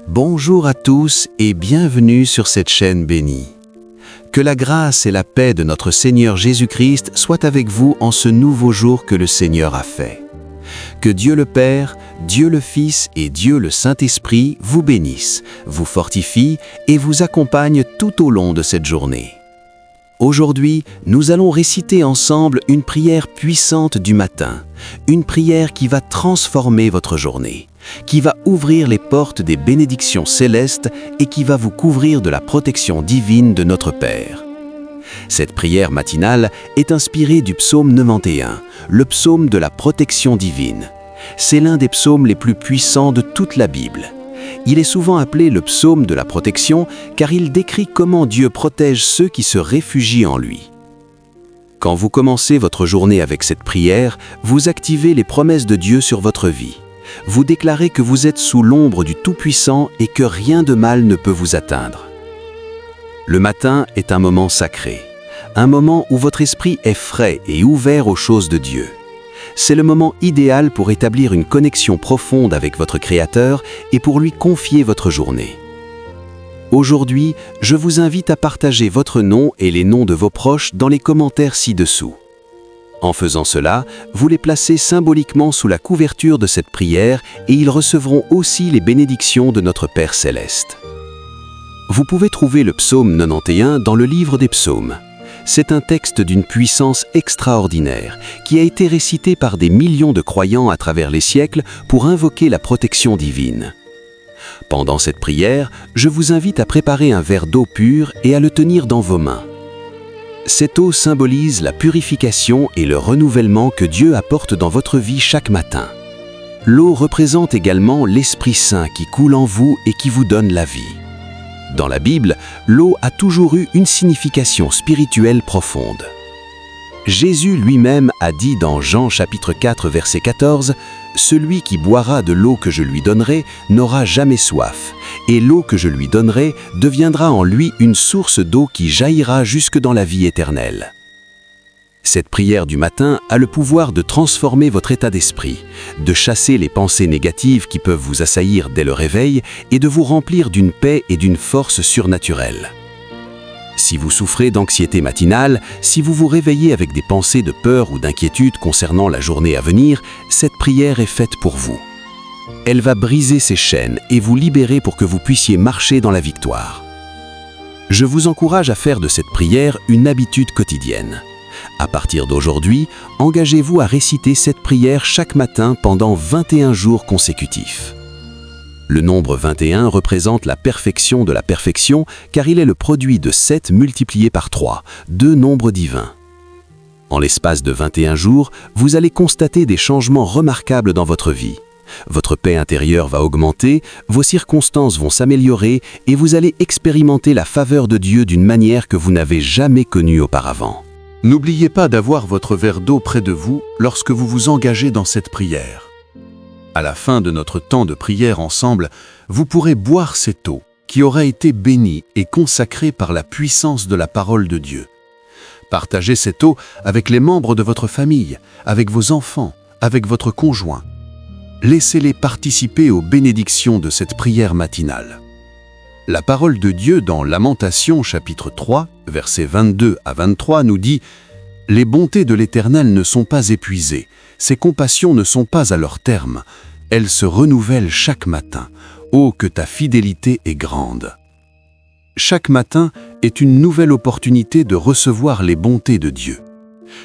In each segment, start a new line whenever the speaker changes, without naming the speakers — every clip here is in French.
Bonjour à tous et bienvenue sur cette chaîne bénie. Que la grâce et la paix de notre Seigneur Jésus-Christ soient avec vous en ce nouveau jour que le Seigneur a fait. Que Dieu le Père, Dieu le Fils et Dieu le Saint-Esprit vous bénissent, vous fortifient et vous accompagnent tout au long de cette journée. Aujourd'hui, nous allons réciter ensemble une prière puissante du matin, une prière qui va transformer votre journée, qui va ouvrir les portes des bénédictions célestes et qui va vous couvrir de la protection divine de notre Père. Cette prière matinale est inspirée du psaume 91, le psaume de la protection divine. C'est l'un des psaumes les plus puissants de toute la Bible. Il est souvent appelé le psaume de la protection car il décrit comment Dieu protège ceux qui se réfugient en lui. Quand vous commencez votre journée avec cette prière, vous activez les promesses de Dieu sur votre vie. Vous déclarez que vous êtes sous l'ombre du Tout-Puissant et que rien de mal ne peut vous atteindre. Le matin est un moment sacré, un moment où votre esprit est frais et ouvert aux choses de Dieu. C'est le moment idéal pour établir une connexion profonde avec votre Créateur et pour lui confier votre journée. Aujourd'hui, je vous invite à partager votre nom et les noms de vos proches dans les commentaires ci-dessous. En faisant cela, vous les placez symboliquement sous la couverture de cette prière et ils recevront aussi les bénédictions de notre Père Céleste. Vous pouvez trouver le psaume 91 dans le livre des psaumes. C'est un texte d'une puissance extraordinaire qui a été récité par des millions de croyants à travers les siècles pour invoquer la protection divine. Pendant cette prière, je vous invite à préparer un verre d'eau pure et à le tenir dans vos mains. Cette eau symbolise la purification et le renouvellement que Dieu apporte dans votre vie chaque matin. L'eau représente également l'Esprit Saint qui coule en vous et qui vous donne la vie. Dans la Bible, l'eau a toujours eu une signification spirituelle profonde. Jésus lui-même a dit dans Jean chapitre 4 verset 14 « Celui qui boira de l'eau que je lui donnerai n'aura jamais soif, et l'eau que je lui donnerai deviendra en lui une source d'eau qui jaillira jusque dans la vie éternelle. » Cette prière du matin a le pouvoir de transformer votre état d'esprit, de chasser les pensées négatives qui peuvent vous assaillir dès le réveil et de vous remplir d'une paix et d'une force surnaturelle. Si vous souffrez d'anxiété matinale, si vous vous réveillez avec des pensées de peur ou d'inquiétude concernant la journée à venir, cette prière est faite pour vous. Elle va briser ces chaînes et vous libérer pour que vous puissiez marcher dans la victoire. Je vous encourage à faire de cette prière une habitude quotidienne. À partir d'aujourd'hui, engagez-vous à réciter cette prière chaque matin pendant 21 jours consécutifs. Le nombre 21 représente la perfection de la perfection car il est le produit de 7 multiplié par 3, deux nombres divins. En l'espace de 21 jours, vous allez constater des changements remarquables dans votre vie. Votre paix intérieure va augmenter, vos circonstances vont s'améliorer et vous allez expérimenter la faveur de Dieu d'une manière que vous n'avez jamais connue auparavant.
N'oubliez pas d'avoir votre verre d'eau près de vous lorsque vous vous engagez dans cette prière. À la fin de notre temps de prière ensemble, vous pourrez boire cette eau qui aura été bénie et consacrée par la puissance de la parole de Dieu. Partagez cette eau avec les membres de votre famille, avec vos enfants, avec votre conjoint. Laissez-les participer aux bénédictions de cette prière matinale. La parole de Dieu dans Lamentations chapitre 3, versets 22 à 23 nous dit « Les bontés de l'Éternel ne sont pas épuisées, ses compassions ne sont pas à leur terme, elles se renouvellent chaque matin. Oh, que ta fidélité est grande !» Chaque matin est une nouvelle opportunité de recevoir les bontés de Dieu.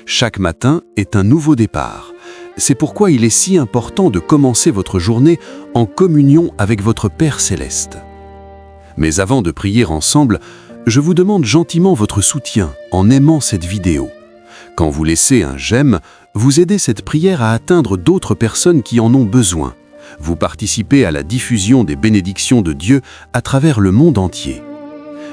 Chaque matin est un nouveau départ. C'est pourquoi il est si important de commencer votre journée en communion avec votre Père Céleste. Mais avant de prier ensemble, je vous demande gentiment votre soutien en aimant cette vidéo. Quand vous laissez un j'aime, vous aidez cette prière à atteindre d'autres personnes qui en ont besoin. Vous participez à la diffusion des bénédictions de Dieu à travers le monde entier.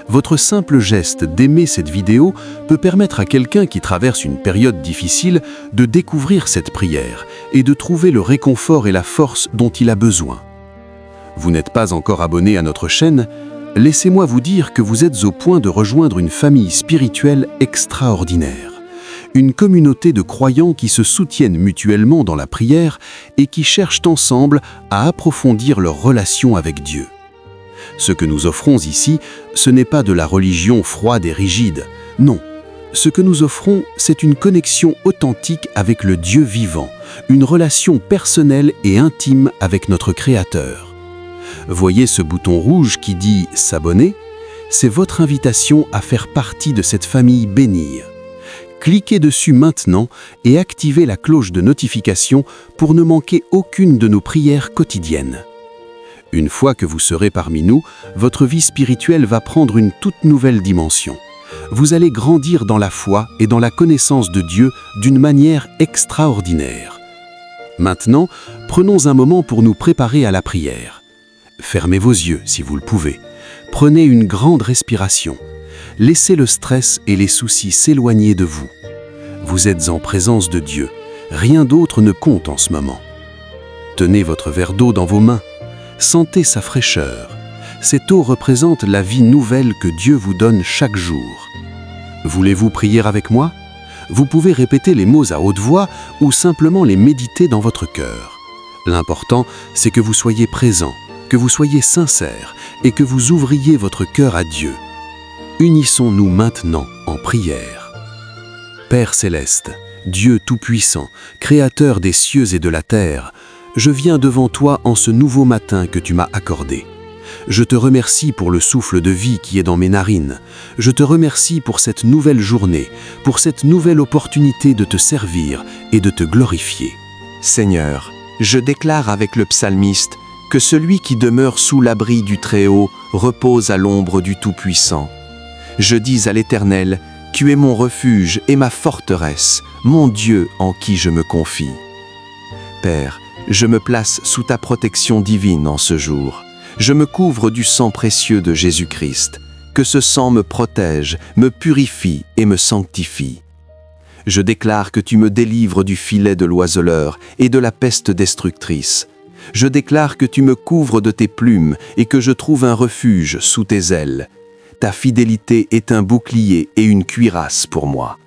Votre simple geste d'aimer cette vidéo peut permettre à quelqu'un qui traverse une période difficile de découvrir cette prière et de trouver le réconfort et la force dont il a besoin. Vous n'êtes pas encore abonné à notre chaîne ? Laissez-moi vous dire que vous êtes au point de rejoindre une famille spirituelle extraordinaire. Une communauté de croyants qui se soutiennent mutuellement dans la prière et qui cherchent ensemble à approfondir leur relation avec Dieu. Ce que nous offrons ici, ce n'est pas de la religion froide et rigide. Non. Ce que nous offrons, c'est une connexion authentique avec le Dieu vivant, une relation personnelle et intime avec notre Créateur. Voyez ce bouton rouge qui dit « S'abonner » ? C'est votre invitation à faire partie de cette famille bénie. Cliquez dessus maintenant et activez la cloche de notification pour ne manquer aucune de nos prières quotidiennes. Une fois que vous serez parmi nous, votre vie spirituelle va prendre une toute nouvelle dimension. Vous allez grandir dans la foi et dans la connaissance de Dieu d'une manière extraordinaire. Maintenant, prenons un moment pour nous préparer à la prière. Fermez vos yeux si vous le pouvez. Prenez une grande respiration. Laissez le stress et les soucis s'éloigner de vous. Vous êtes en présence de Dieu. Rien d'autre ne compte en ce moment. Tenez votre verre d'eau dans vos mains. Sentez sa fraîcheur. Cette eau représente la vie nouvelle que Dieu vous donne chaque jour. Voulez-vous prier avec moi ? Vous pouvez répéter les mots à haute voix ou simplement les méditer dans votre cœur. L'important, c'est que vous soyez présent, que vous soyez sincère et que vous ouvriez votre cœur à Dieu. Unissons-nous maintenant en prière. Père céleste, Dieu tout-puissant, Créateur des cieux et de la terre, je viens devant toi en ce nouveau matin que tu m'as accordé. Je te remercie pour le souffle de vie qui est dans mes narines. Je te remercie pour cette nouvelle journée, pour cette nouvelle opportunité de te servir et de te glorifier.
Seigneur, je déclare avec le psalmiste que celui qui demeure sous l'abri du Très-Haut repose à l'ombre du Tout-Puissant. Je dis à l'Éternel, tu es mon refuge et ma forteresse, mon Dieu en qui je me confie. Père, je me place sous ta protection divine en ce jour. Je me couvre du sang précieux de Jésus-Christ. Que ce sang me protège, me purifie et me sanctifie. Je déclare que tu me délivres du filet de l'oiseleur et de la peste destructrice. Je déclare que tu me couvres de tes plumes et que je trouve un refuge sous tes ailes. Ta fidélité est un bouclier et une cuirasse pour moi.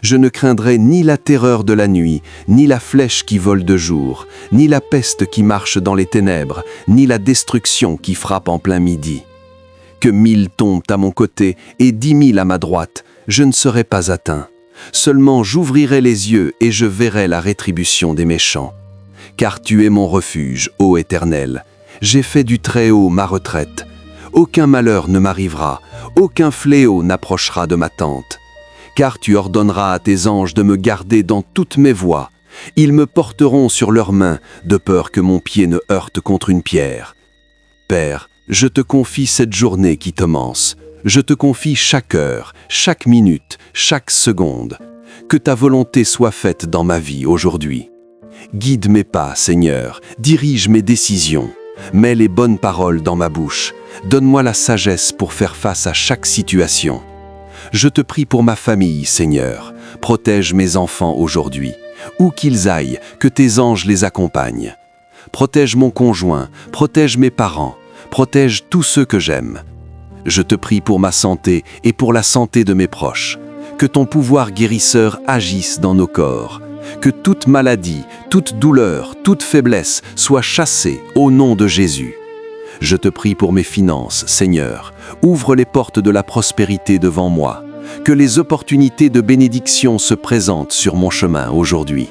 Je ne craindrai ni la terreur de la nuit, ni la flèche qui vole de jour, ni la peste qui marche dans les ténèbres, ni la destruction qui frappe en plein midi. Que 1000 tombent à mon côté et 10 000 à ma droite, je ne serai pas atteint. Seulement j'ouvrirai les yeux et je verrai la rétribution des méchants. Car tu es mon refuge, ô Éternel. J'ai fait du Très-Haut ma retraite. Aucun malheur ne m'arrivera, aucun fléau n'approchera de ma tente. Car tu ordonneras à tes anges de me garder dans toutes mes voies. Ils me porteront sur leurs mains, de peur que mon pied ne heurte contre une pierre. Père, je te confie cette journée qui commence. Je te confie chaque heure, chaque minute, chaque seconde. Que ta volonté soit faite dans ma vie aujourd'hui. Guide mes pas, Seigneur, dirige mes décisions. Mets les bonnes paroles dans ma bouche. Donne-moi la sagesse pour faire face à chaque situation. Je te prie pour ma famille, Seigneur. Protège mes enfants aujourd'hui. Où qu'ils aillent, que tes anges les accompagnent. Protège mon conjoint, protège mes parents, protège tous ceux que j'aime. Je te prie pour ma santé et pour la santé de mes proches. Que ton pouvoir guérisseur agisse dans nos corps. Que toute maladie, toute douleur, toute faiblesse soit chassée au nom de Jésus. Je te prie pour mes finances, Seigneur. Ouvre les portes de la prospérité devant moi. Que les opportunités de bénédiction se présentent sur mon chemin aujourd'hui.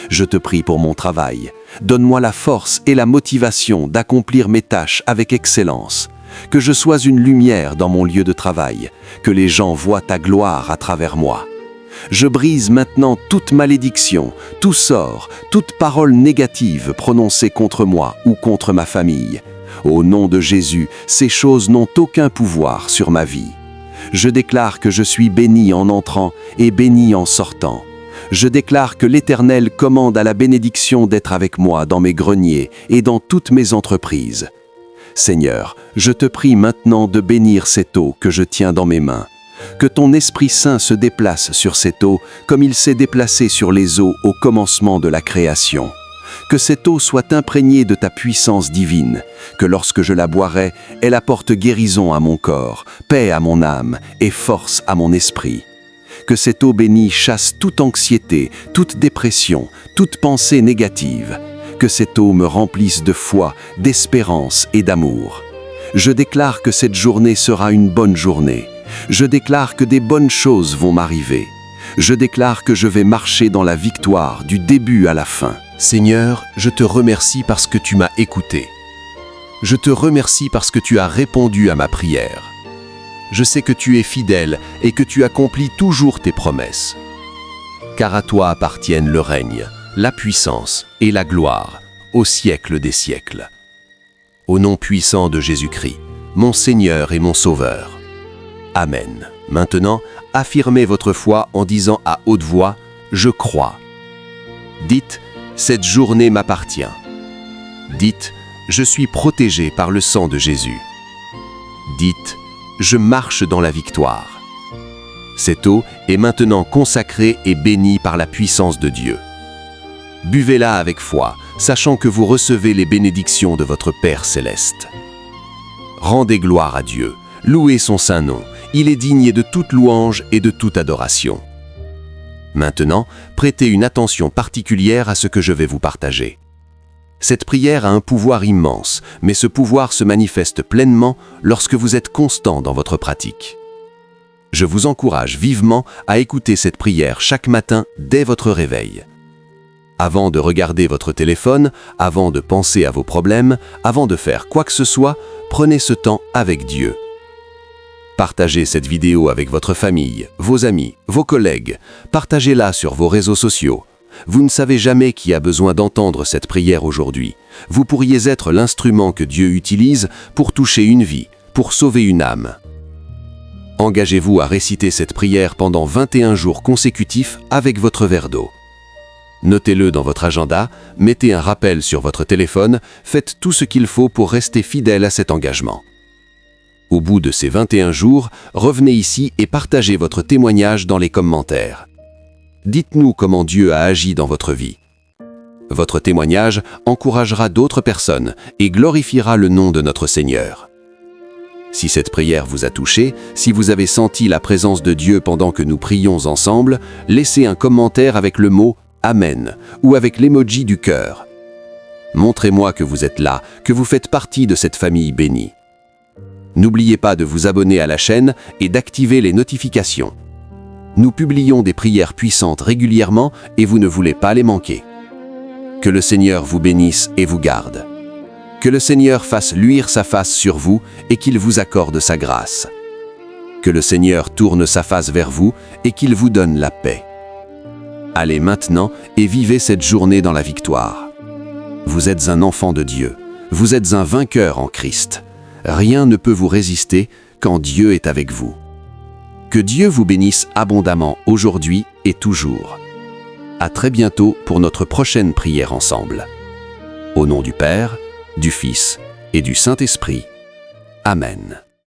Je te prie pour mon travail. Donne-moi la force et la motivation d'accomplir mes tâches avec excellence. Que je sois une lumière dans mon lieu de travail. Que les gens voient ta gloire à travers moi. Je brise maintenant toute malédiction, tout sort, toute parole négative prononcée contre moi ou contre ma famille. Au nom de Jésus, ces choses n'ont aucun pouvoir sur ma vie. Je déclare que je suis béni en entrant et béni en sortant. Je déclare que l'Éternel commande à la bénédiction d'être avec moi dans mes greniers et dans toutes mes entreprises. Seigneur, je te prie maintenant de bénir cette eau que je tiens dans mes mains. Que ton Esprit Saint se déplace sur cette eau comme il s'est déplacé sur les eaux au commencement de la création. Que cette eau soit imprégnée de ta puissance divine, que lorsque je la boirai, elle apporte guérison à mon corps, paix à mon âme et force à mon esprit. Que cette eau bénie chasse toute anxiété, toute dépression, toute pensée négative. Que cette eau me remplisse de foi, d'espérance et d'amour. Je déclare que cette journée sera une bonne journée. Je déclare que des bonnes choses vont m'arriver. Je déclare que je vais marcher dans la victoire du début à la fin.
Seigneur, je te remercie parce que tu m'as écouté. Je te remercie parce que tu as répondu à ma prière. Je sais que tu es fidèle et que tu accomplis toujours tes promesses. Car à toi appartiennent le règne, la puissance et la gloire, au siècle des siècles. Au nom puissant de Jésus-Christ, mon Seigneur et mon Sauveur. Amen. Maintenant, affirmez votre foi en disant à haute voix « Je crois ». Dites « Cette journée m'appartient ». Dites « Je suis protégé par le sang de Jésus ». Dites « Je marche dans la victoire ». Cette eau est maintenant consacrée et bénie par la puissance de Dieu. Buvez-la avec foi, sachant que vous recevez les bénédictions de votre Père céleste. Rendez gloire à Dieu, louez son saint nom, il est digne de toute louange et de toute adoration. Maintenant, prêtez une attention particulière à ce que je vais vous partager. Cette prière a un pouvoir immense, mais ce pouvoir se manifeste pleinement lorsque vous êtes constant dans votre pratique. Je vous encourage vivement à écouter cette prière chaque matin dès votre réveil. Avant de regarder votre téléphone, avant de penser à vos problèmes, avant de faire quoi que ce soit, prenez ce temps avec Dieu. Partagez cette vidéo avec votre famille, vos amis, vos collègues. Partagez-la sur vos réseaux sociaux. Vous ne savez jamais qui a besoin d'entendre cette prière aujourd'hui. Vous pourriez être l'instrument que Dieu utilise pour toucher une vie, pour sauver une âme. Engagez-vous à réciter cette prière pendant 21 jours consécutifs avec votre verre d'eau. Notez-le dans votre agenda, mettez un rappel sur votre téléphone, faites tout ce qu'il faut pour rester fidèle à cet engagement. Au bout de ces 21 jours, revenez ici et partagez votre témoignage dans les commentaires. Dites-nous comment Dieu a agi dans votre vie. Votre témoignage encouragera d'autres personnes et glorifiera le nom de notre Seigneur. Si cette prière vous a touché, si vous avez senti la présence de Dieu pendant que nous prions ensemble, laissez un commentaire avec le mot « Amen » ou avec l'emoji du cœur. Montrez-moi que vous êtes là, que vous faites partie de cette famille bénie. N'oubliez pas de vous abonner à la chaîne et d'activer les notifications. Nous publions des prières puissantes régulièrement et vous ne voulez pas les manquer. Que le Seigneur vous bénisse et vous garde. Que le Seigneur fasse luire sa face sur vous et qu'il vous accorde sa grâce. Que le Seigneur tourne sa face vers vous et qu'il vous donne la paix. Allez maintenant et vivez cette journée dans la victoire. Vous êtes un enfant de Dieu. Vous êtes un vainqueur en Christ. Rien ne peut vous résister quand Dieu est avec vous. Que Dieu vous bénisse abondamment aujourd'hui et toujours. À très bientôt pour notre prochaine prière ensemble. Au nom du Père, du Fils et du Saint-Esprit. Amen.